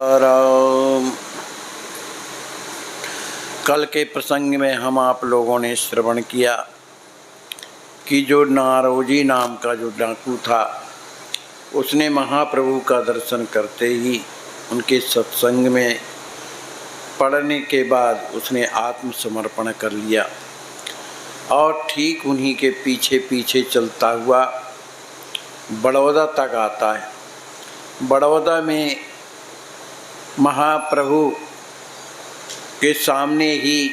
राम। कल के प्रसंग में हम आप लोगों ने श्रवण किया कि जो नारोजी नाम का जो डाकू था उसने महाप्रभु का दर्शन करते ही उनके सत्संग में पढ़ने के बाद उसने आत्मसमर्पण कर लिया और ठीक उन्हीं के पीछे पीछे चलता हुआ बड़ौदा तक आता है। बड़ौदा में महाप्रभु के सामने ही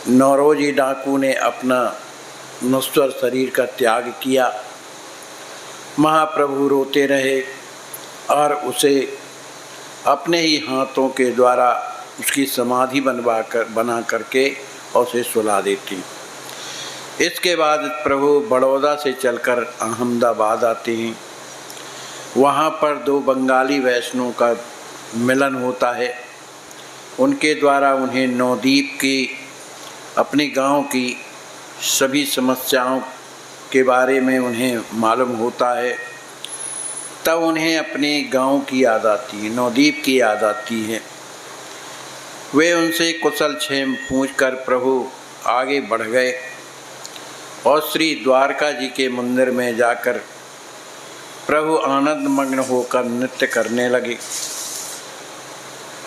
नौरोजी डाकू ने अपना नश्वर शरीर का त्याग किया। महाप्रभु रोते रहे और उसे अपने ही हाथों के द्वारा उसकी समाधि बना करके और उसे सुला देती। इसके बाद प्रभु बड़ौदा से चलकर अहमदाबाद आते हैं। वहाँ पर दो बंगाली वैष्णवों का मिलन होता है। उनके द्वारा उन्हें नवद्वीप की अपने गांव की सभी समस्याओं के बारे में उन्हें मालूम होता है। तब उन्हें अपने गांव की याद आती है, नवद्वीप की याद आती है। वे उनसे कुशल क्षेम पूछकर प्रभु आगे बढ़ गए और श्री द्वारका जी के मंदिर में जाकर प्रभु आनंद मग्न होकर नृत्य करने लगे।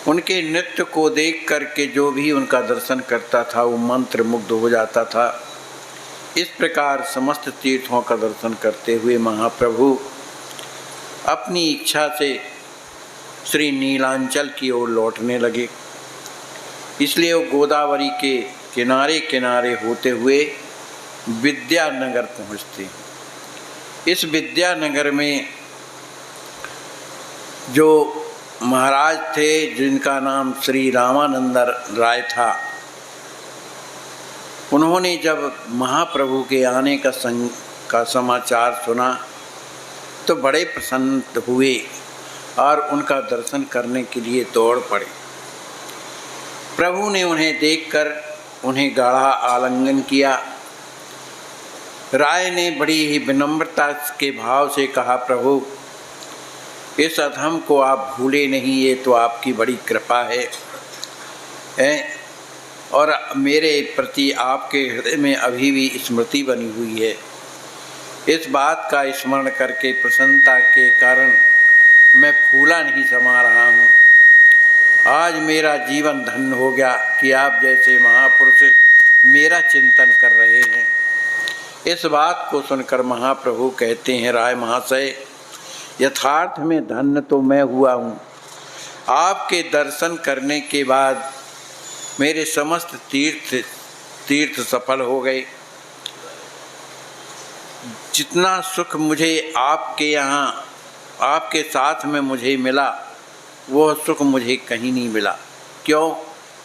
उनके नृत्य को देख करके जो भी उनका दर्शन करता था वो मंत्र मुग्ध हो जाता था। इस प्रकार समस्त तीर्थों का दर्शन करते हुए महाप्रभु अपनी इच्छा से श्री नीलांचल की ओर लौटने लगे। इसलिए वो गोदावरी के किनारे किनारे होते हुए विद्यानगर पहुँचते हैं। इस विद्यानगर में जो महाराज थे जिनका नाम श्री रामानंद राय था, उन्होंने जब महाप्रभु के आने का समाचार सुना तो बड़े प्रसन्न हुए और उनका दर्शन करने के लिए दौड़ पड़े। प्रभु ने उन्हें देखकर उन्हें गाढ़ा आलिंगन किया। राय ने बड़ी ही विनम्रता के भाव से कहा, प्रभु इस अधम को आप भूले नहीं, ये तो आपकी बड़ी कृपा है और मेरे प्रति आपके हृदय में अभी भी स्मृति बनी हुई है। इस बात का स्मरण करके प्रसन्नता के कारण मैं फूला नहीं समा रहा हूँ। आज मेरा जीवन धन्य हो गया कि आप जैसे महापुरुष मेरा चिंतन कर रहे हैं। इस बात को सुनकर महाप्रभु कहते हैं, राय महाशय यथार्थ में धन्य तो मैं हुआ हूँ। आपके दर्शन करने के बाद मेरे समस्त तीर्थ सफल हो गए। जितना सुख मुझे आपके यहाँ आपके साथ में मुझे मिला वह सुख मुझे कहीं नहीं मिला। क्यों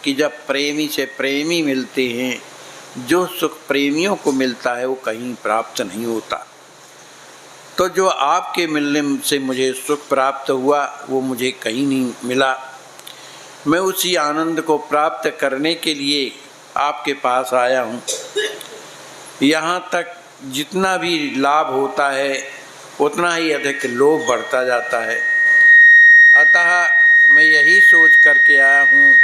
कि जब प्रेमी से प्रेमी मिलते हैं, जो सुख प्रेमियों को मिलता है वो कहीं प्राप्त नहीं होता। तो जो आपके मिलने से मुझे सुख प्राप्त हुआ वो मुझे कहीं नहीं मिला। मैं उसी आनंद को प्राप्त करने के लिए आपके पास आया हूँ। यहाँ तक जितना भी लाभ होता है उतना ही अधिक लोभ बढ़ता जाता है। अतः मैं यही सोच करके आया हूँ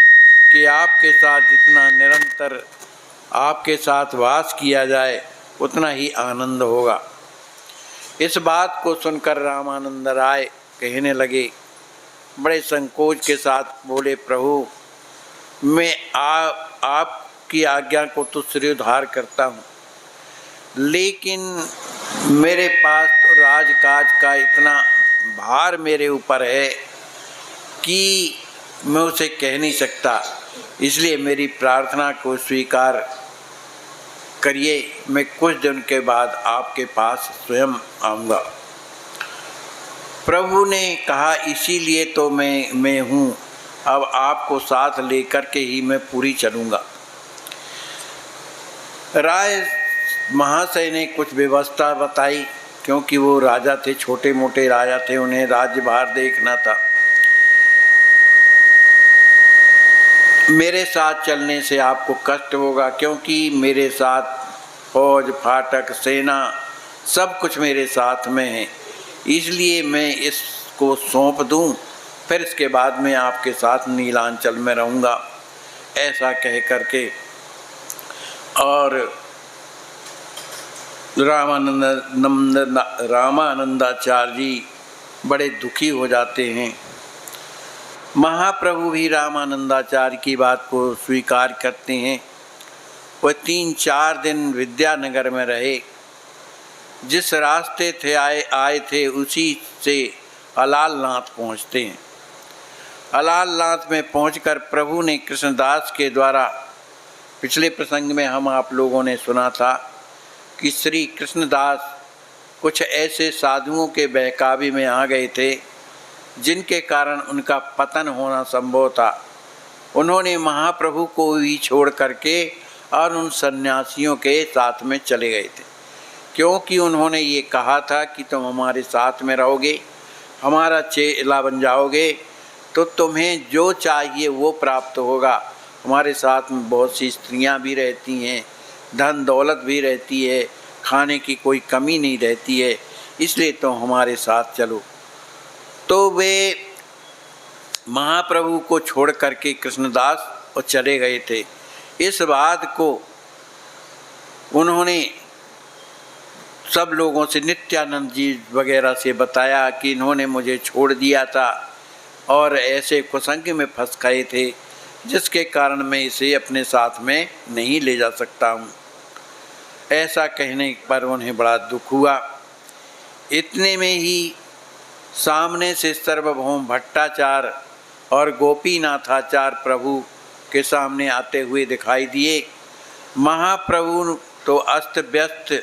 कि आपके साथ जितना निरंतर आपके साथ वास किया जाए उतना ही आनंद होगा। इस बात को सुनकर रामानंद राय कहने लगे, बड़े संकोच के साथ बोले, प्रभु मैं आपकी आज्ञा को तो शिरोधार्य करता हूँ, लेकिन मेरे पास तो राजकाज का इतना भार मेरे ऊपर है कि मैं उसे कह नहीं सकता। इसलिए मेरी प्रार्थना को स्वीकार करिए, मैं कुछ दिन के बाद आपके पास स्वयं आऊँगा। प्रभु ने कहा, इसीलिए तो मैं हूँ, अब आपको साथ लेकर के ही मैं पूरी चलूँगा। राय महाशय ने कुछ व्यवस्था बताई, क्योंकि वो राजा थे, छोटे मोटे राजा थे, उन्हें राज्यभार देखना था। मेरे साथ चलने से आपको कष्ट होगा, क्योंकि मेरे साथ फौज फाटक सेना सब कुछ मेरे साथ में है। इसलिए मैं इसको सौंप दूं फिर इसके बाद में आपके साथ नीलांचल में रहूँगा, ऐसा कह करके। और रामानंदाचार्य जी बड़े दुखी हो जाते हैं। महाप्रभु भी रामानंदाचार्य की बात को स्वीकार करते हैं। वह 3-4 दिन विद्यानगर में रहे। जिस रास्ते थे आए थे उसी से अलालनाथ पहुँचते हैं। अलालनाथ में पहुंचकर प्रभु ने कृष्णदास के द्वारा, पिछले प्रसंग में हम आप लोगों ने सुना था कि श्री कृष्णदास कुछ ऐसे साधुओं के बहकावे में आ गए थे जिनके कारण उनका पतन होना संभव था। उन्होंने महाप्रभु को ही छोड़ करके और उन सन्यासियों के साथ में चले गए थे, क्योंकि उन्होंने ये कहा था कि तुम हमारे साथ में रहोगे, हमारा चेला बन जाओगे तो तुम्हें जो चाहिए वो प्राप्त होगा। हमारे साथ में बहुत सी स्त्रियां भी रहती हैं, धन दौलत भी रहती है, खाने की कोई कमी नहीं रहती है, इसलिए तुम हमारे साथ चलो। तो वे महाप्रभु को छोड़ करके कृष्णदास और चले गए थे। इस बात को उन्होंने सब लोगों से, नित्यानंद जी वगैरह से बताया कि इन्होंने मुझे छोड़ दिया था और ऐसे कुसंग में फंस गए थे जिसके कारण मैं इसे अपने साथ में नहीं ले जा सकता हूँ। ऐसा कहने पर उन्हें बड़ा दुख हुआ। इतने में ही सामने से सार्वभौम भट्टाचार्य और गोपीनाथाचार्य प्रभु के सामने आते हुए दिखाई दिए। महाप्रभु तो अस्त व्यस्त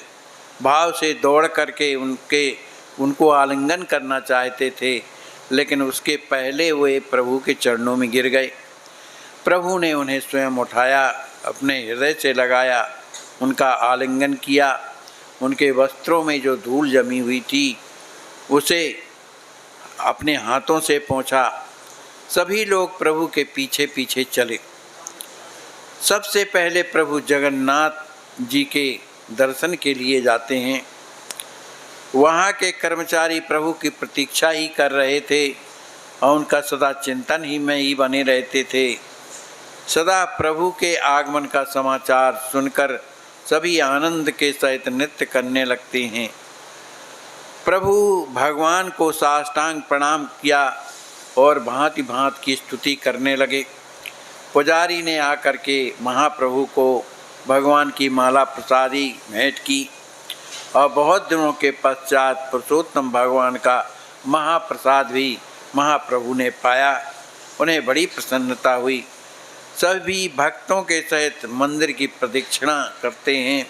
भाव से दौड़ करके उनको आलिंगन करना चाहते थे, लेकिन उसके पहले वे प्रभु के चरणों में गिर गए। प्रभु ने उन्हें स्वयं उठाया, अपने हृदय से लगाया, उनका आलिंगन किया। उनके वस्त्रों में जो धूल जमी हुई थी उसे अपने हाथों से पोंछा। सभी लोग प्रभु के पीछे पीछे चले। सबसे पहले प्रभु जगन्नाथ जी के दर्शन के लिए जाते हैं। वहाँ के कर्मचारी प्रभु की प्रतीक्षा ही कर रहे थे और उनका सदा चिंतन ही में ही बने रहते थे। सदा प्रभु के आगमन का समाचार सुनकर सभी आनंद के सहित नृत्य करने लगते हैं। प्रभु भगवान को साष्टांग प्रणाम किया और भांति भांति की स्तुति करने लगे। पुजारी ने आकर के महाप्रभु को भगवान की माला प्रसादी भेंट की और बहुत दिनों के पश्चात पुरुषोत्तम भगवान का महाप्रसाद भी महाप्रभु ने पाया। उन्हें बड़ी प्रसन्नता हुई। सभी भक्तों के सहित मंदिर की प्रदक्षिणा करते हैं।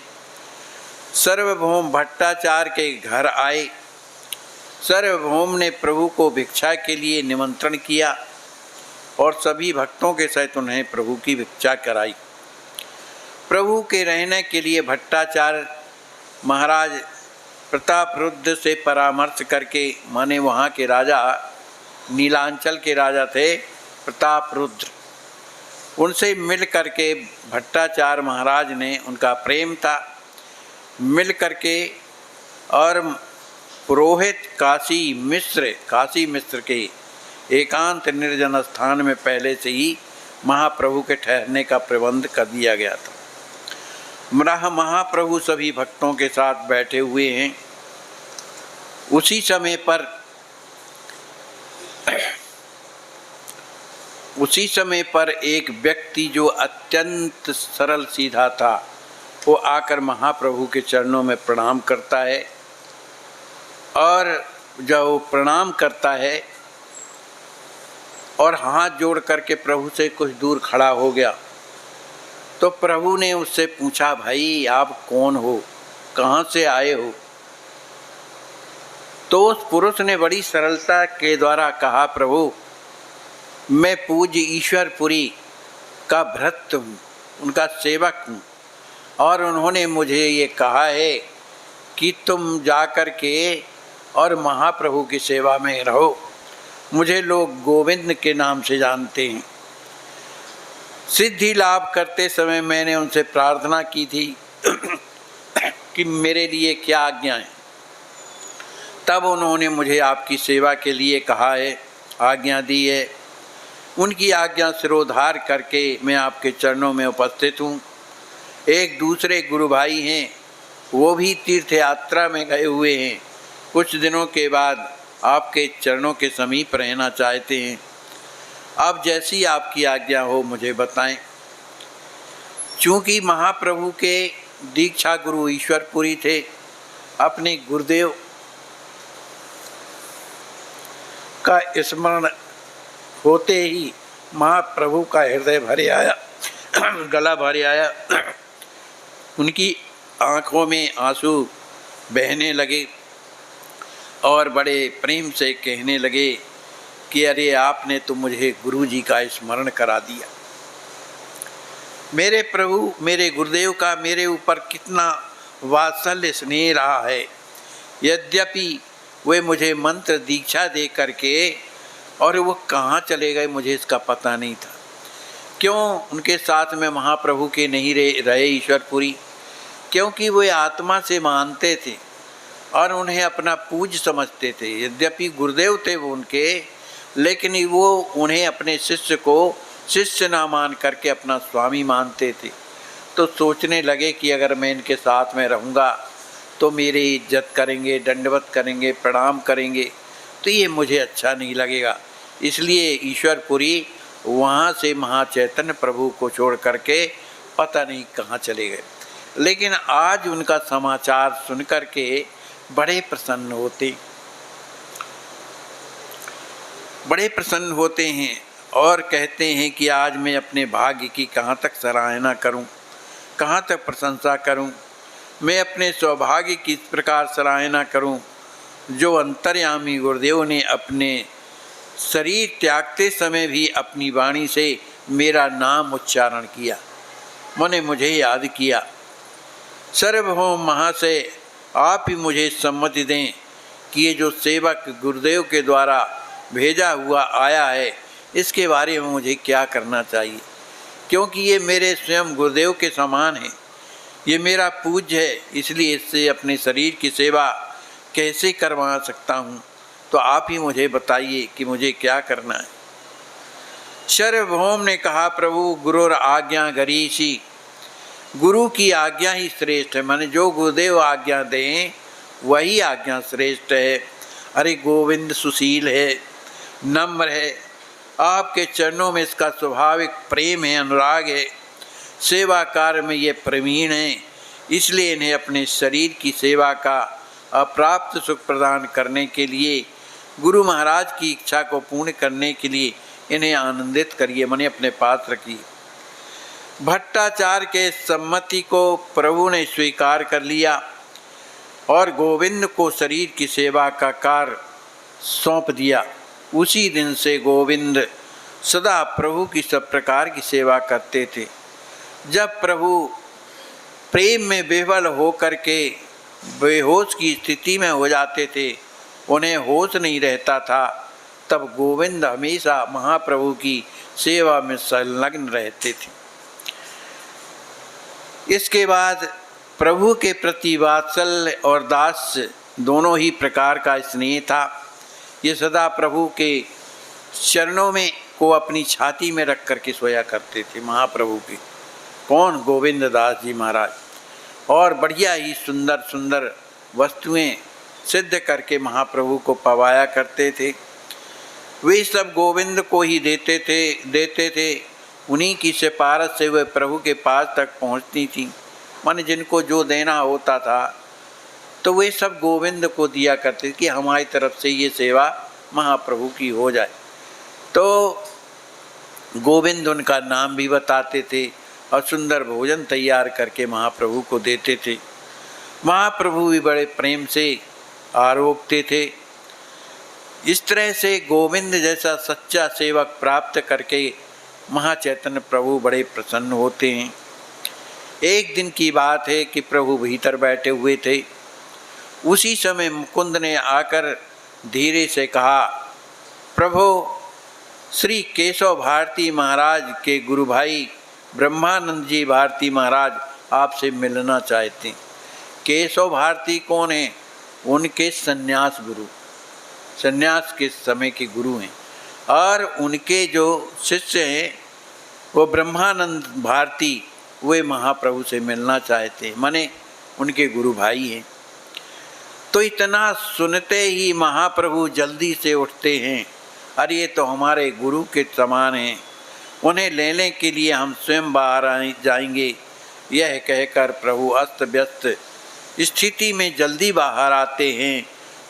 सार्वभौम भट्टाचार्य के घर आए। सार्वभौम ने प्रभु को भिक्षा के लिए निमंत्रण किया और सभी भक्तों के सहित उन्हें प्रभु की भिक्षा कराई। प्रभु के रहने के लिए भट्टाचार्य महाराज प्रतापरुद्र से परामर्श करके, माने वहाँ के राजा, नीलांचल के राजा थे प्रतापरुद्र, उनसे मिल करके भट्टाचार्य महाराज ने, उनका प्रेम था, मिल करके और पुरोहित काशी मिश्र के एकांत निर्जन स्थान में पहले से ही महाप्रभु के ठहरने का प्रबंध कर दिया गया था। महाप्रभु सभी भक्तों के साथ बैठे हुए हैं। उसी समय पर एक व्यक्ति जो अत्यंत सरल सीधा था, वो आकर महाप्रभु के चरणों में प्रणाम करता है और जब वो प्रणाम करता है और हाथ जोड़ करके प्रभु से कुछ दूर खड़ा हो गया, तो प्रभु ने उससे पूछा, भाई आप कौन हो, कहाँ से आए हो? तो उस पुरुष ने बड़ी सरलता के द्वारा कहा, प्रभु मैं पूज्य ईश्वरपुरी का भृत्य हूँ, उनका सेवक हूँ, और उन्होंने मुझे ये कहा है कि तुम जाकर के और महाप्रभु की सेवा में रहो। मुझे लोग गोविंद के नाम से जानते हैं। सिद्धि लाभ करते समय मैंने उनसे प्रार्थना की थी कि मेरे लिए क्या आज्ञा है। तब उन्होंने मुझे आपकी सेवा के लिए कहा है आज्ञा दी है, उनकी आज्ञा सिरोधार करके मैं आपके चरणों में उपस्थित हूँ। एक दूसरे गुरु भाई हैं, वो भी तीर्थ यात्रा में गए हुए हैं, कुछ दिनों के बाद आपके चरणों के समीप रहना चाहते हैं। अब जैसी आपकी आज्ञा हो मुझे बताएं। चूँकि महाप्रभु के दीक्षा गुरु ईश्वरपुरी थे, अपने गुरुदेव का स्मरण होते ही महाप्रभु का हृदय भरे आया, गला भरे आया। उनकी आँखों में आंसू बहने लगे और बड़े प्रेम से कहने लगे कि अरे आपने तो मुझे गुरु जी का स्मरण करा दिया। मेरे प्रभु, मेरे गुरुदेव का मेरे ऊपर कितना वात्सल्य स्नेह रहा है। यद्यपि वे मुझे मंत्र दीक्षा दे करके और वो कहाँ चले गए मुझे इसका पता नहीं था। क्यों उनके साथ में महाप्रभु के नहीं रहे ईश्वरपुरी? क्योंकि वे आत्मा से मानते थे और उन्हें अपना पूज्य समझते थे। यद्यपि गुरुदेव थे वो उनके, लेकिन वो उन्हें अपने शिष्य को शिष्य ना मान करके अपना स्वामी मानते थे। तो सोचने लगे कि अगर मैं इनके साथ में रहूँगा तो मेरी इज्जत करेंगे, दंडवत करेंगे, प्रणाम करेंगे, तो ये मुझे अच्छा नहीं लगेगा। इसलिए ईश्वरपुरी वहाँ से महाचैतन्य प्रभु को छोड़ करके पता नहीं कहाँ चले गए। लेकिन आज उनका समाचार सुन करके बड़े प्रसन्न होते हैं और कहते हैं कि आज मैं अपने भाग्य की कहाँ तक सराहना करूं, कहाँ तक प्रशंसा करूं। मैं अपने सौभाग्य की इस प्रकार सराहना करूं जो अंतर्यामी गुरुदेव ने अपने शरीर त्यागते समय भी अपनी वाणी से मेरा नाम उच्चारण किया, मैंने मुझे याद किया। सर्वभौम महाशय, आप ही मुझे सम्मति दें कि ये जो सेवक गुरुदेव के द्वारा भेजा हुआ आया है, इसके बारे में मुझे क्या करना चाहिए, क्योंकि ये मेरे स्वयं गुरुदेव के समान है, ये मेरा पूज्य है, इसलिए इससे अपने शरीर की सेवा कैसे करवा सकता हूँ। तो आप ही मुझे बताइए कि मुझे क्या करना है। सर्वभौम ने कहा, प्रभु गुरुर आज्ञा गरीषी, गुरु की आज्ञा ही श्रेष्ठ है। माने जो गुरुदेव आज्ञा दें वही आज्ञा श्रेष्ठ है। अरे गोविंद सुशील है, नम्र है, आपके चरणों में इसका स्वाभाविक प्रेम है, अनुराग है, सेवा कार्य में ये प्रवीण है, इसलिए इन्हें अपने शरीर की सेवा का अप्राप्त सुख प्रदान करने के लिए, गुरु महाराज की इच्छा को पूर्ण करने के लिए इन्हें आनंदित करिए, मने अपने पास रखिए। भट्टाचार्य के सम्मति को प्रभु ने स्वीकार कर लिया और गोविंद को शरीर की सेवा का कार्य सौंप दिया। उसी दिन से गोविंद सदा प्रभु की सब प्रकार की सेवा करते थे। जब प्रभु प्रेम में विह्वल हो करके बेहोश की स्थिति में हो जाते थे, उन्हें होश नहीं रहता था, तब गोविंद हमेशा महाप्रभु की सेवा में संलग्न रहते थे। इसके बाद प्रभु के प्रति वात्सल्य और दास्य दोनों ही प्रकार का स्नेह था। ये सदा प्रभु के चरणों में को अपनी छाती में रख करके सोया करते थे महाप्रभु के। कौन? गोविंद दास जी महाराज। और बढ़िया ही सुंदर सुंदर वस्तुएं सिद्ध करके महाप्रभु को पवाया करते थे। वे सब गोविंद को ही देते थे। उन्हीं की सिफारिश से वे प्रभु के पास तक पहुंचती थी। माने जिनको जो देना होता था तो वे सब गोविंद को दिया करते कि हमारी तरफ से ये सेवा महाप्रभु की हो जाए। तो गोविंद उनका नाम भी बताते थे और सुंदर भोजन तैयार करके महाप्रभु को देते थे। महाप्रभु भी बड़े प्रेम से आरोग्यते थे। इस तरह से गोविंद जैसा सच्चा सेवक प्राप्त करके महाचैतन्य प्रभु बड़े प्रसन्न होते हैं। एक दिन की बात है कि प्रभु भीतर बैठे हुए थे। उसी समय मुकुंद ने आकर धीरे से कहा, प्रभु श्री केशव भारती महाराज के गुरु भाई ब्रह्मानंद जी भारती महाराज आपसे मिलना चाहते हैं। केशव भारती कौन है? उनके सन्यास गुरु, सन्यास के समय के गुरु हैं। और उनके जो शिष्य हैं वो ब्रह्मानंद भारती वे महाप्रभु से मिलना चाहते हैं, माने उनके गुरु भाई हैं। तो इतना सुनते ही महाप्रभु जल्दी से उठते हैं, अरे ये तो हमारे गुरु के समान हैं, उन्हें लेने के लिए हम स्वयं बाहर जाएंगे। यह कहकर प्रभु अस्त व्यस्त स्थिति में जल्दी बाहर आते हैं।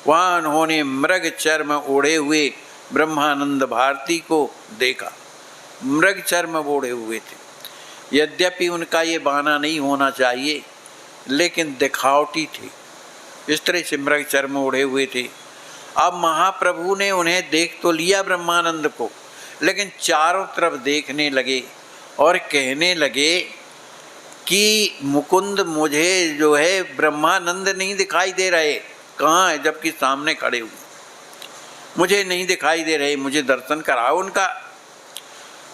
वहाँ उन्होंने मृग चर्म ओढ़े हुए ब्रह्मानंद भारती को देखा। मृग चर्म ओढ़े हुए थे, यद्यपि उनका ये बहाना नहीं होना चाहिए, लेकिन दिखावटी थे, इस तरह से मृग चर्म ओढ़े हुए थे। अब महाप्रभु ने उन्हें देख तो लिया ब्रह्मानंद को, लेकिन चारों तरफ देखने लगे और कहने लगे कि मुकुंद मुझे जो है ब्रह्मानंद नहीं दिखाई दे रहे, कहाँ है, जबकि सामने खड़े हुए, मुझे नहीं दिखाई दे रहे, मुझे दर्शन कराओ उनका।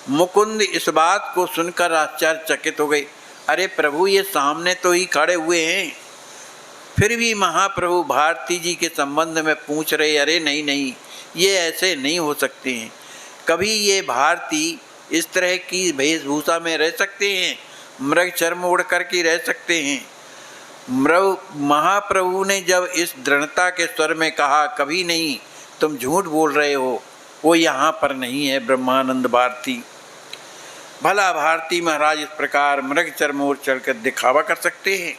मुकुंद इस बात को सुनकर आश्चर्यचकित हो गए, अरे प्रभु ये सामने तो ही खड़े हुए हैं। फिर भी महाप्रभु भारती जी के संबंध में पूछ रहे, अरे नहीं नहीं, ये ऐसे नहीं हो सकते हैं, कभी ये भारती इस तरह की वेशभूषा में रह सकते हैं, मृग चर्म ओढ़ कर के रह सकते हैं। महाप्रभु ने जब इस दृढ़ता के स्वर में कहा, कभी नहीं, तुम झूठ बोल रहे हो, वो यहाँ पर नहीं है ब्रह्मानंद भारती। भला भारती महाराज इस प्रकार मृग चर्म ओढ़ चढ़कर दिखावा कर सकते हैं?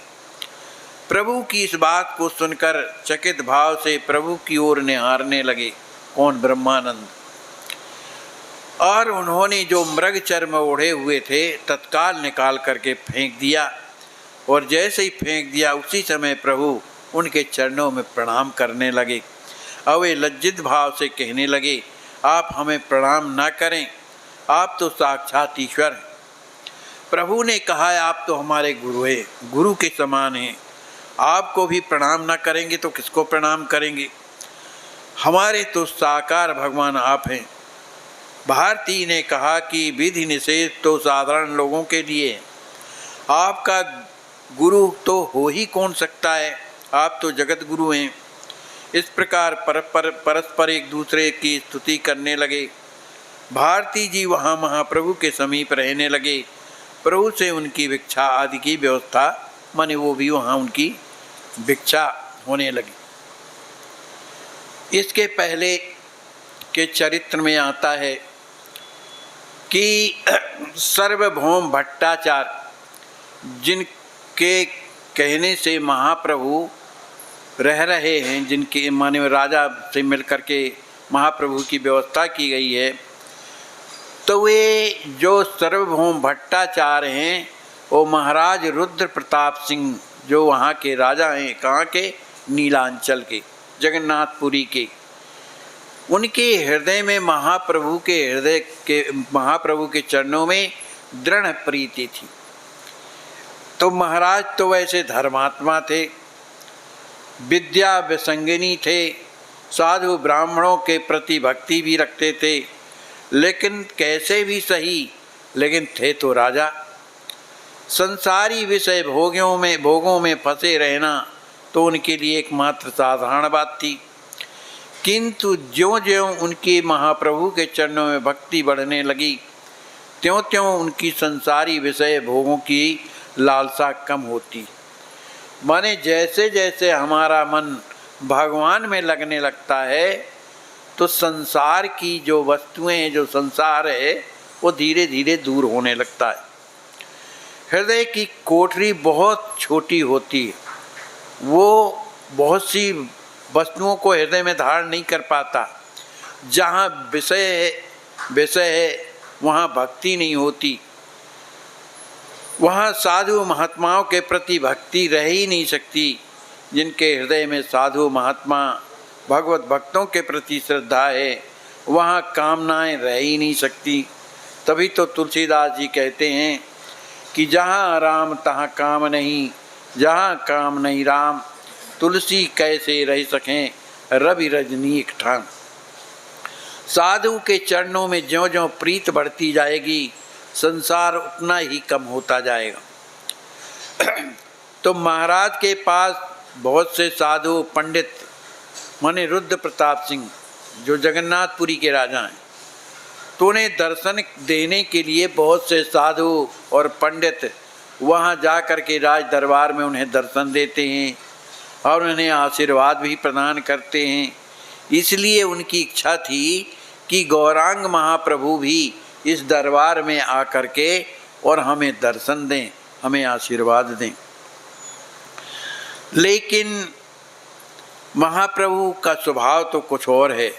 प्रभु की इस बात को सुनकर चकित भाव से प्रभु की ओर निहारने लगे, कौन? ब्रह्मानंद। और उन्होंने जो मृग चर्म ओढ़े हुए थे तत्काल निकाल करके फेंक दिया, और जैसे ही फेंक दिया उसी समय प्रभु उनके चरणों में प्रणाम करने लगे। और वे लज्जित भाव से कहने लगे, आप हमें प्रणाम ना करें, आप तो साक्षात ईश्वर हैं। प्रभु ने कहा, आप तो हमारे गुरु हैं, गुरु के समान हैं, आपको भी प्रणाम ना करेंगे तो किसको प्रणाम करेंगे? हमारे तो साकार भगवान आप हैं। भारती ने कहा कि विधि निषेध तो साधारण लोगों के लिए, आपका गुरु तो हो ही कौन सकता है, आप तो जगत गुरु हैं। इस प्रकार परस्पर एक दूसरे की स्तुति करने लगे। भारती जी वहाँ महाप्रभु के समीप रहने लगे। प्रभु से उनकी भिक्षा आदि की व्यवस्था, माने वो भी वहाँ उनकी भिक्षा होने लगी। इसके पहले के चरित्र में आता है कि सर्वभौम भट्टाचार्य, जिनके कहने से महाप्रभु रह रहे हैं, जिनके माने राजा से मिलकर के महाप्रभु की व्यवस्था की गई है, तो वे जो सर्वभौम भट्टाचार्य हैं वो महाराज रुद्र प्रताप सिंह, जो वहाँ के राजा हैं, कहाँ के? नीलांचल के, जगन्नाथपुरी के। उनके हृदय में महाप्रभु के चरणों में दृढ़ प्रीति थी। तो महाराज तो वैसे धर्मात्मा थे, विद्या विसंगिनी थे, साधु ब्राह्मणों के प्रति भक्ति भी रखते थे, लेकिन कैसे भी सही, लेकिन थे तो राजा। संसारी विषय भोगों में फंसे रहना तो उनके लिए एकमात्र साधारण बात थी। किंतु ज्यों-ज्यों उनकी महाप्रभु के चरणों में भक्ति बढ़ने लगी, त्यों-त्यों उनकी संसारी विषय भोगों की लालसा कम होती। माने जैसे जैसे हमारा मन भगवान में लगने लगता है, तो संसार की जो वस्तुएं, जो संसार है, वो धीरे धीरे दूर होने लगता है। हृदय की कोठरी बहुत छोटी होती है, वो बहुत सी वस्तुओं को हृदय में धारण नहीं कर पाता। जहाँ विषय है वहाँ भक्ति नहीं होती, वहाँ साधु महात्माओं के प्रति भक्ति रह ही नहीं सकती। जिनके हृदय में साधु महात्मा भगवत भक्तों के प्रति श्रद्धा है, वहाँ कामनाएं रह ही नहीं सकती। तभी तो तुलसीदास जी कहते हैं कि जहाँ राम तहाँ काम नहीं, जहाँ काम नहीं राम, तुलसी कैसे रह सकें रवि रजनी एक ठान। साधु के चरणों में ज्यों ज्यों प्रीत बढ़ती जाएगी, संसार उतना ही कम होता जाएगा। तो महाराज के पास बहुत से साधु पंडित, माने रुद्र प्रताप सिंह जो जगन्नाथपुरी के राजा हैं, तो उन्हें दर्शन देने के लिए बहुत से साधु और पंडित वहाँ जा कर के राज दरबार में उन्हें दर्शन देते हैं और उन्हें आशीर्वाद भी प्रदान करते हैं। इसलिए उनकी इच्छा थी कि गौरांग महाप्रभु भी इस दरबार में आकर के और हमें दर्शन दें, हमें आशीर्वाद दें। लेकिन महाप्रभु का स्वभाव तो कुछ और है।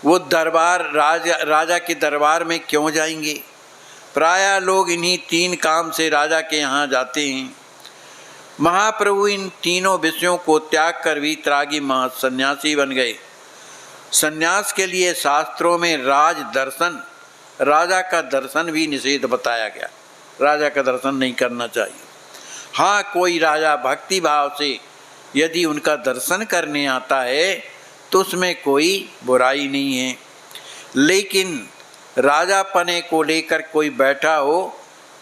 वो दरबार राजा के दरबार में क्यों जाएंगे? प्रायः लोग इन्हीं 3 काम से राजा के यहाँ जाते हैं। महाप्रभु इन तीनों विषयों को त्याग कर भी त्यागी सन्यासी बन गए। सन्यास के लिए शास्त्रों में राज दर्शन, राजा का दर्शन भी निषेध बताया गया। राजा का दर्शन नहीं करना चाहिए। हाँ, कोई राजा भक्ति भाव से यदि उनका दर्शन करने आता है तो उसमें कोई बुराई नहीं है। लेकिन राजा पने को लेकर कोई बैठा हो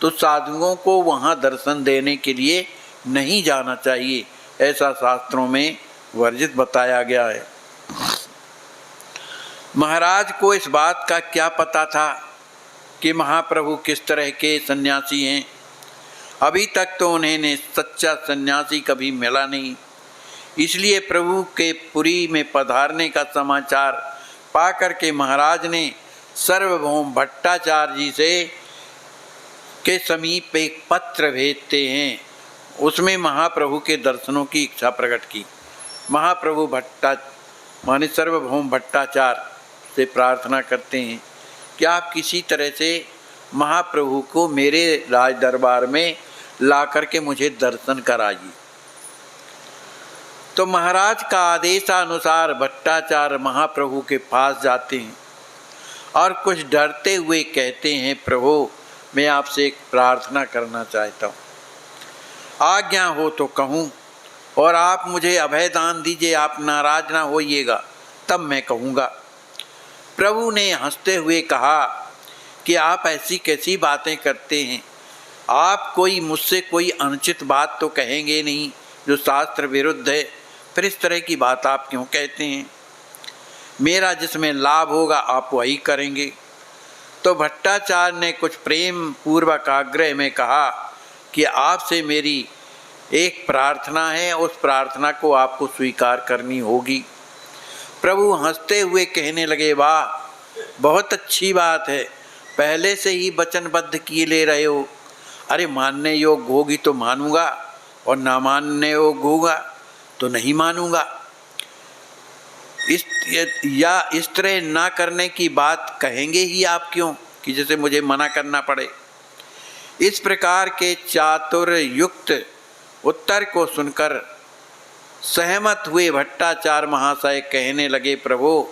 तो साधुओं को वहाँ दर्शन देने के लिए नहीं जाना चाहिए। ऐसा शास्त्रों में वर्जित बताया गया है। महाराज को इस बात का क्या पता था कि महाप्रभु किस तरह के सन्यासी हैं? अभी तक तो उन्हें सच्चा सन्यासी कभी मिला नहीं। इसलिए प्रभु के पुरी में पधारने का समाचार पाकर के महाराज ने सार्वभौम भट्टाचार्य जी से के समीप एक पत्र भेजते हैं। उसमें महाप्रभु के दर्शनों की इच्छा प्रकट की। महाप्रभु माने सार्वभौम भट्टाचार्य से प्रार्थना करते हैं कि आप किसी तरह से महाप्रभु को मेरे राज दरबार में ला करके मुझे दर्शन कराइए। तो महाराज का आदेशानुसार भट्टाचार्य महाप्रभु के पास जाते हैं और कुछ डरते हुए कहते हैं, प्रभु मैं आपसे एक प्रार्थना करना चाहता हूँ, आज्ञा हो तो कहूँ, और आप मुझे अभय दान दीजिए, आप नाराज ना होइएगा तब मैं कहूँगा। प्रभु ने हंसते हुए कहा कि आप ऐसी कैसी बातें करते हैं? आप मुझसे कोई अनुचित बात तो कहेंगे नहीं जो शास्त्र विरुद्ध है, फिर इस तरह की बात आप क्यों कहते हैं? मेरा जिसमें लाभ होगा आप वही करेंगे। तो भट्टाचार्य ने कुछ प्रेम पूर्वक आग्रह में कहा कि आपसे मेरी एक प्रार्थना है, उस प्रार्थना को आपको स्वीकार करनी होगी। प्रभु हंसते हुए कहने लगे, वाह बहुत अच्छी बात है, पहले से ही वचनबद्ध किए ले रहे हो। अरे मानने योग्य होगी तो मानूंगा और ना मानने योग्य होगा तो नहीं मानूंगा। इस तरह ना करने की बात कहेंगे ही आप क्यों कि जैसे मुझे मना करना पड़े। इस प्रकार के चातुर्य युक्त उत्तर को सुनकर सहमत हुए भट्टाचार्य महाशय कहने लगे, प्रभु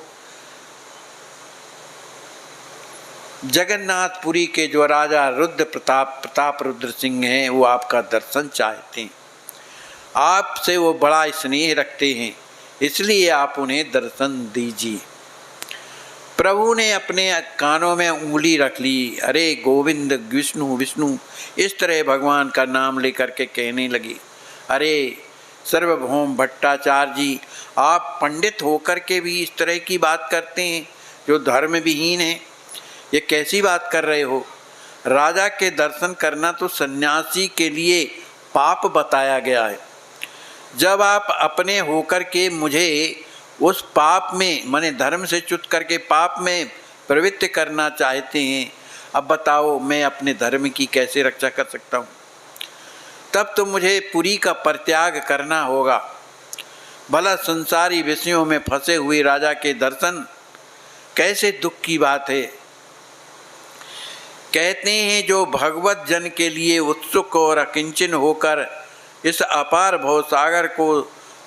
जगन्नाथपुरी के जो राजा रुद्र प्रताप रुद्र सिंह हैं वो आपका दर्शन चाहते हैं। आपसे वो बड़ा स्नेह रखते हैं, इसलिए आप उन्हें दर्शन दीजिए। प्रभु ने अपने कानों में उंगली रख ली। अरे गोविंद विष्णु विष्णु इस तरह भगवान का नाम लेकर के कहने लगे, अरे सार्वभौम भट्टाचार्य जी, आप पंडित होकर के भी इस तरह की बात करते हैं जो धर्म विहीन है। ये कैसी बात कर रहे हो? राजा के दर्शन करना तो सन्यासी के लिए पाप बताया गया है। जब आप अपने होकर के मुझे उस पाप में माने धर्म से च्युत करके पाप में प्रवृत्त करना चाहते हैं, अब बताओ मैं अपने धर्म की कैसे रक्षा कर सकता हूँ? तब तो मुझे पुरी का परित्याग करना होगा। भला संसारी विषयों में फंसे हुए राजा के दर्शन कैसे दुख की बात है। कहते हैं जो भगवत जन के लिए उत्सुक और अकिंचन होकर इस अपार भवसागर को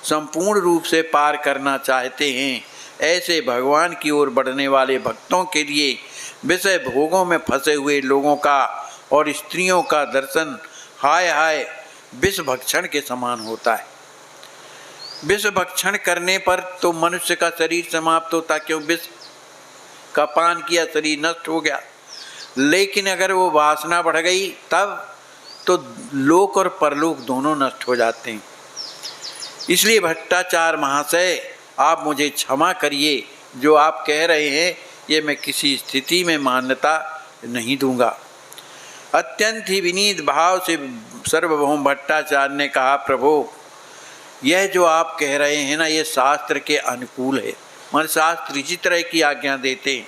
संपूर्ण रूप से पार करना चाहते हैं, ऐसे भगवान की ओर बढ़ने वाले भक्तों के लिए विषय भोगों में फंसे हुए लोगों का और स्त्रियों का दर्शन हाय हाय विष भक्षण के समान होता है। विष भक्षण करने पर तो मनुष्य का शरीर समाप्त होता, क्यों विष का पान किया शरीर नष्ट हो गया। लेकिन अगर वो वासना बढ़ गई तब तो लोक और परलोक दोनों नष्ट हो जाते हैं। इसलिए भट्टाचार्य महाशय आप मुझे क्षमा करिए, जो आप कह रहे हैं ये मैं किसी स्थिति में मान्यता नहीं दूंगा। अत्यंत ही विनीत भाव से सार्वभौम भट्टाचार्य ने कहा, प्रभु यह जो आप कह रहे हैं ना, ये शास्त्र के अनुकूल है। मान शास्त्र इसी तरह की आज्ञा देते हैं,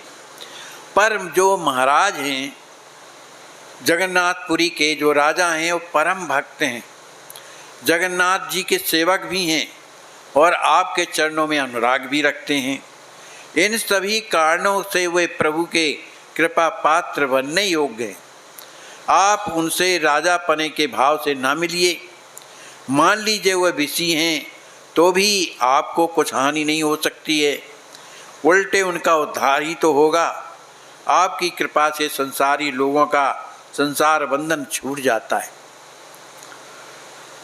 पर जो महाराज हैं जगन्नाथपुरी के, जो राजा हैं, वो परम भक्त हैं, जगन्नाथ जी के सेवक भी हैं और आपके चरणों में अनुराग भी रखते हैं। इन सभी कारणों से वे प्रभु के कृपा पात्र बनने योग्य हैं। आप उनसे राजा पने के भाव से ना मिलिए। मान लीजिए वह विषी हैं तो भी आपको कुछ हानि नहीं हो सकती है, उल्टे उनका उद्धार ही तो होगा। आपकी कृपा से संसारी लोगों का संसार बंधन छूट जाता है।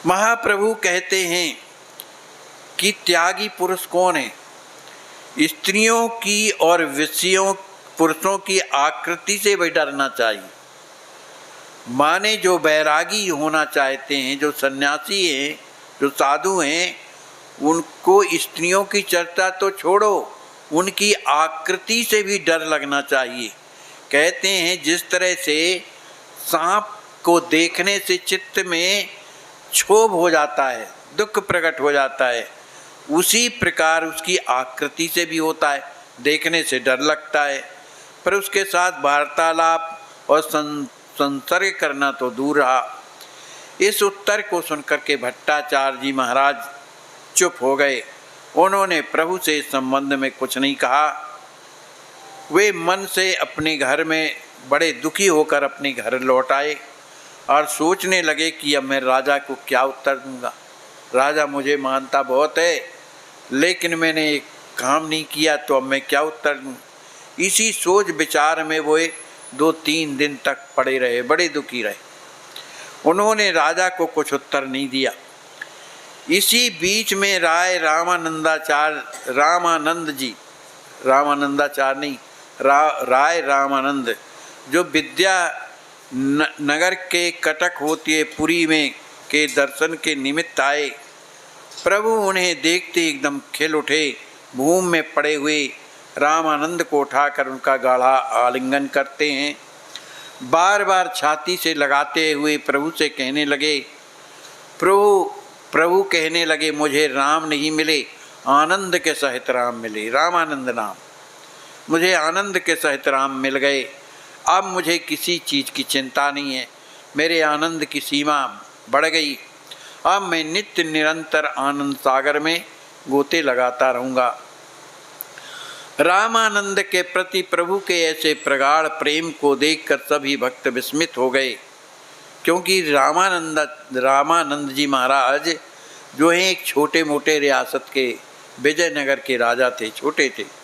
महाप्रभु कहते हैं कि त्यागी पुरुष कौन है? स्त्रियों की और विषयों पुरुषों की आकृति से भी डरना चाहिए। माने जो बैरागी होना चाहते हैं, जो सन्यासी हैं, जो साधु हैं, उनको स्त्रियों की चर्चा तो छोड़ो, उनकी आकृति से भी डर लगना चाहिए। कहते हैं जिस तरह से सांप को देखने से चित्त में क्षोभ हो जाता है, दुख प्रकट हो जाता है, उसी प्रकार उसकी आकृति से भी होता है, देखने से डर लगता है। पर उसके साथ वार्तालाप और संसर्ग करना तो दूर रहा। इस उत्तर को सुनकर के भट्टाचार्य जी महाराज चुप हो गए। उन्होंने प्रभु से इस संबंध में कुछ नहीं कहा। वे मन से अपने घर में बड़े दुखी होकर अपने घर लौट आए और सोचने लगे कि अब मैं राजा को क्या उत्तर दूंगा। राजा मुझे मानता बहुत है, लेकिन मैंने एक काम नहीं किया, तो अब मैं क्या उत्तर दूं। इसी सोच विचार में वो 2-3 दिन तक पड़े रहे, बड़े दुखी रहे। उन्होंने राजा को कुछ उत्तर नहीं दिया। इसी बीच में राय रामानंद जो विद्या नगर के कटक होती है पुरी में के दर्शन के निमित्त आए। प्रभु उन्हें देखते एकदम खिल उठे। भूमि में पड़े हुए रामानंद को उठाकर उनका गाढ़ा आलिंगन करते हैं। बार बार छाती से लगाते हुए प्रभु से कहने लगे, प्रभु कहने लगे, मुझे राम नहीं मिले, आनंद के सहित राम मिले। रामानंद नाम, मुझे आनंद के सहित राम मिल गए। अब मुझे किसी चीज़ की चिंता नहीं है, मेरे आनंद की सीमा बढ़ गई। अब मैं नित्य निरंतर आनंद सागर में गोते लगाता रहूँगा। रामानंद के प्रति प्रभु के ऐसे प्रगाढ़ प्रेम को देखकर सभी भक्त विस्मित हो गए, क्योंकि रामानंद जी महाराज जो हैं एक छोटे मोटे रियासत के विजयनगर के राजा थे, छोटे थे।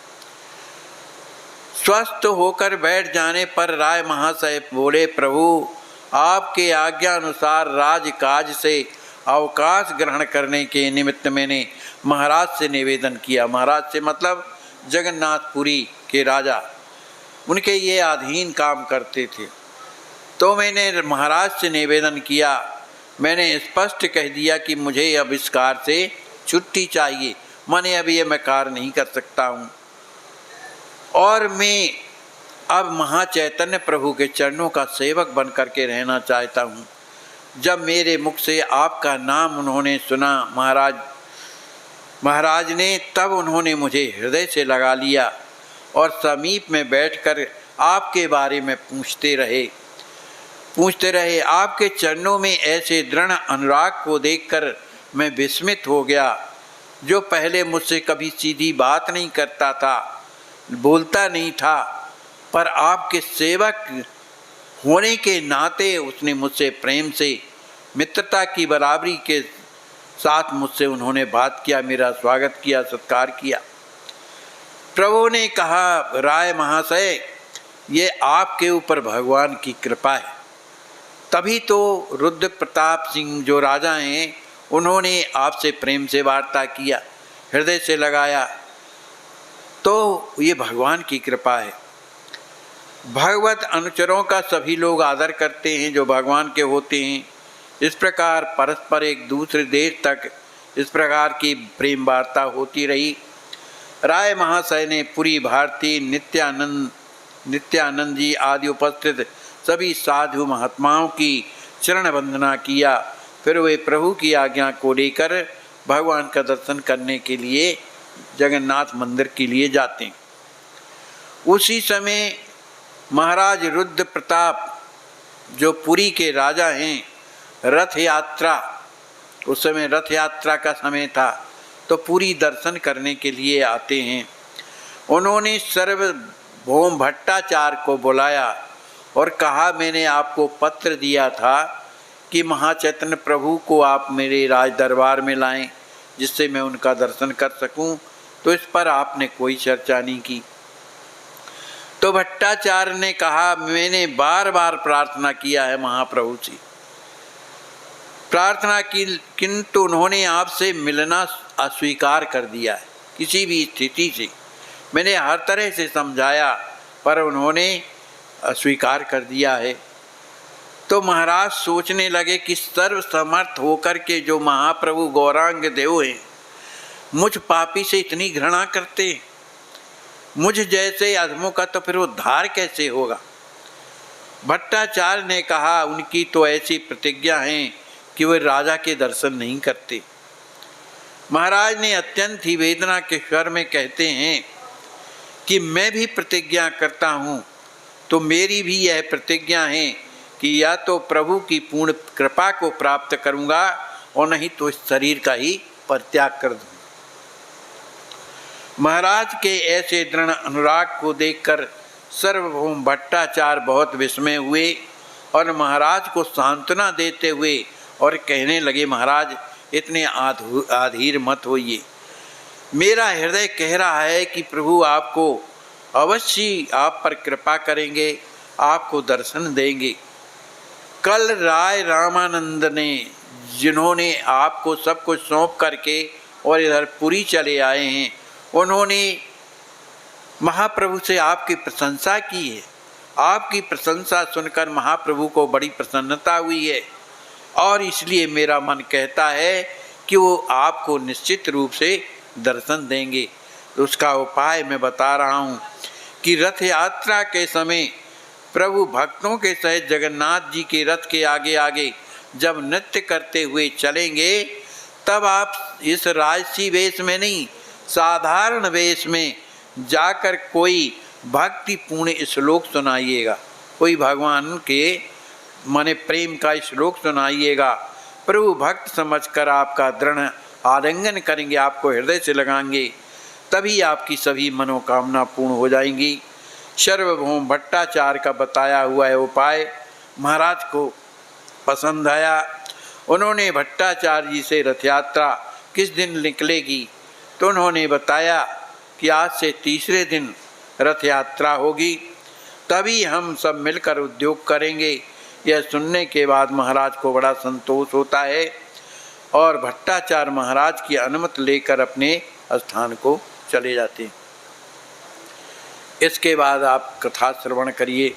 स्वस्थ होकर बैठ जाने पर राय महाशय बोले, प्रभु आपके आज्ञा अनुसार राजकाज से अवकाश ग्रहण करने के निमित्त मैंने महाराज से निवेदन किया। महाराज से मतलब जगन्नाथपुरी के राजा, उनके ये अधीन काम करते थे। तो मैंने महाराज से निवेदन किया, मैंने स्पष्ट कह दिया कि मुझे अब इस कार्य से छुट्टी चाहिए, माने अब ये मैं कार्य नहीं कर सकता हूँ और मैं अब महाचैतन्य प्रभु के चरणों का सेवक बन करके रहना चाहता हूँ। जब मेरे मुख से आपका नाम उन्होंने सुना महाराज ने, तब उन्होंने मुझे हृदय से लगा लिया और समीप में बैठकर आपके बारे में पूछते रहे। आपके चरणों में ऐसे दृढ़ अनुराग को देखकर मैं विस्मित हो गया। जो पहले मुझसे कभी सीधी बात नहीं करता था, बोलता नहीं था, पर आपके सेवक होने के नाते उसने मुझसे प्रेम से मित्रता की बराबरी के साथ मुझसे उन्होंने बात किया, मेरा स्वागत किया, सत्कार किया। प्रभु ने कहा, राय महाशय ये आपके ऊपर भगवान की कृपा है। तभी तो रुद्र प्रताप सिंह जो राजा हैं, उन्होंने आपसे प्रेम से वार्ता किया, हृदय से लगाया, तो ये भगवान की कृपा है। भगवत अनुचरों का सभी लोग आदर करते हैं जो भगवान के होते हैं। इस प्रकार परस्पर एक दूसरे देर तक इस प्रकार की प्रेम वार्ता होती रही। राय महाशय ने पुरी भारती, नित्यानंद जी आदि उपस्थित सभी साधु महात्माओं की चरण वंदना किया। फिर वे प्रभु की आज्ञा को लेकर भगवान का दर्शन करने के लिए जगन्नाथ मंदिर के लिए जाते। उसी समय महाराज रुद्र प्रताप जो पुरी के राजा हैं, रथ यात्रा, उस समय रथ यात्रा का समय था, तो पुरी दर्शन करने के लिए आते हैं। उन्होंने सार्वभौम भट्टाचार्य को बुलाया और कहा, मैंने आपको पत्र दिया था कि महाचैतन्य प्रभु को आप मेरे राज दरबार में लाएं, जिससे मैं उनका दर्शन कर सकूं, तो इस पर आपने कोई चर्चा नहीं की। तो भट्टाचार्य ने कहा, मैंने बार बार प्रार्थना किया है महाप्रभु से, प्रार्थना की, किंतु उन्होंने आपसे मिलना अस्वीकार कर दिया है। किसी भी स्थिति से मैंने हर तरह से समझाया, पर उन्होंने अस्वीकार कर दिया है। तो महाराज सोचने लगे कि सर्वसमर्थ होकर के जो महाप्रभु गौरांग देव हैं, मुझ पापी से इतनी घृणा करते, मुझ जैसे अधमों का तो फिर उद्धार कैसे होगा। भट्टाचार्य ने कहा, उनकी तो ऐसी प्रतिज्ञा है कि वे राजा के दर्शन नहीं करते। महाराज ने अत्यंत ही वेदना के स्वर में कहते हैं कि मैं भी प्रतिज्ञा करता हूँ, तो मेरी भी यह प्रतिज्ञा है कि या तो प्रभु की पूर्ण कृपा को प्राप्त करूँगा और नहीं तो इस शरीर का ही परित्याग कर दूँ। महाराज के ऐसे दृढ़ अनुराग को देखकर सार्वभौम भट्टाचार्य बहुत विस्मय हुए और महाराज को सांत्वना देते हुए और कहने लगे, महाराज इतने आधीर मत होइए, मेरा हृदय कह रहा है कि प्रभु आपको अवश्य आप पर कृपा करेंगे, आपको दर्शन देंगे। कल राय रामानंद ने, जिन्होंने आपको सब कुछ सौंप करके और इधर पुरी चले आए हैं, उन्होंने महाप्रभु से आपकी प्रशंसा की है। आपकी प्रशंसा सुनकर महाप्रभु को बड़ी प्रसन्नता हुई है और इसलिए मेरा मन कहता है कि वो आपको निश्चित रूप से दर्शन देंगे। तो उसका उपाय मैं बता रहा हूँ कि रथ यात्रा के समय प्रभु भक्तों के सहित जगन्नाथ जी के रथ के आगे आगे जब नृत्य करते हुए चलेंगे, तब आप इस राजसी वेश में नहीं, साधारण वेश में जाकर कोई भक्तिपूर्ण श्लोक सुनाइएगा, कोई भगवान के माने प्रेम का श्लोक सुनाइएगा। प्रभु भक्त समझकर आपका दृढ़ आलिंगन करेंगे, आपको हृदय से लगाएंगे, तभी आपकी सभी मनोकामना पूर्ण हो जाएंगी। सार्वभौम भट्टाचार्य का बताया हुआ है उपाय महाराज को पसंद आया। उन्होंने भट्टाचार्य जी से रथ यात्रा किस दिन निकलेगी, तो उन्होंने बताया कि आज से तीसरे दिन रथ यात्रा होगी, तभी हम सब मिलकर उद्योग करेंगे। यह सुनने के बाद महाराज को बड़ा संतोष होता है और भट्टाचार्य महाराज की अनुमति लेकर अपने स्थान को चले जाते हैं। इसके बाद आप कथा श्रवण करिए।